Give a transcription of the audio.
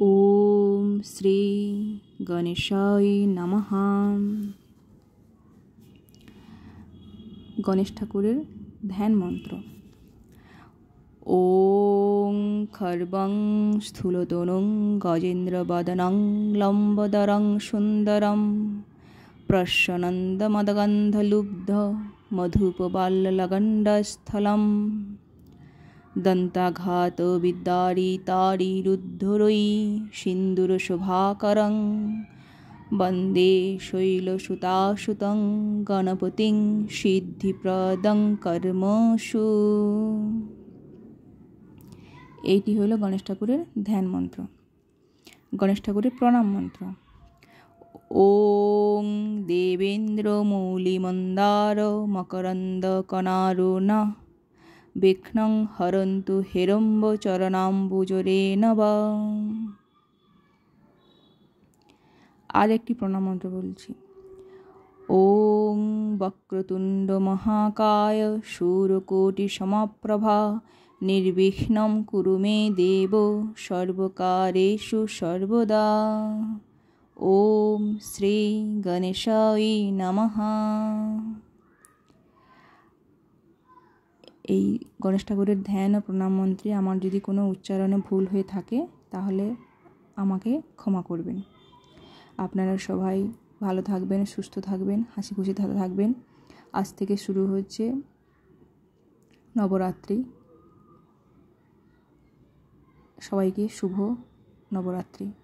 ওম শ্রী গণেশায় নমঃ। গণেশ ঠাকুরের ধ্যান মন্ত্র। ওং খর্বং স্থূলতনুং গজেন্দ্রবদনং লম্বোদরং সুন্দরম প্রসন্নন্দমদগন্ধলুব্ধ মধুপবাল্যলগণ্ডস্থলম দন্তাঘাত বিদ্যারিতারিরুদ্ধরৈ সিন্দুরশোভাকরং বন্দে শৈলসুতাসুतं গণপতিং সিদ্ধিপ্রদং কর্মসু। এইটি হলো গণেশ ঠাকুরের ধ্যান মন্ত্র। গণেশ ঠাকুরের প্রণাম মন্ত্র। ওং দেবেন্দ্র মৌলিমন্দার মকরন্দ কনারুণা বিঘ্নং হরন্তু হেরম্ব চরণাম্বুজরেণব। আর একটি প্রণাম মন্ত্র বলছি। ওং বক্রতুণ্ড মহাকায় শূরকোটি সমপ্রভা নির্বিঘ্নং কুরু মে দেব সর্বকার্যেষু সর্বদা। ওম শ্রী গণেশায় নমঃ। এই গণেশ ঠাকুরের ধ্যান ও প্রণাম মন্ত্রে আমার যদি কোনো উচ্চারণে ভুল হয়ে থাকে তাহলে আমাকে ক্ষমা করবেন। আপনারা সবাই ভালো থাকবেন, সুস্থ থাকবেন, হাসি খুশি থাকবেন। আজ থেকে শুরু হচ্ছে নবরাত্রি। সবাইকে শুভ নবরাত্রি।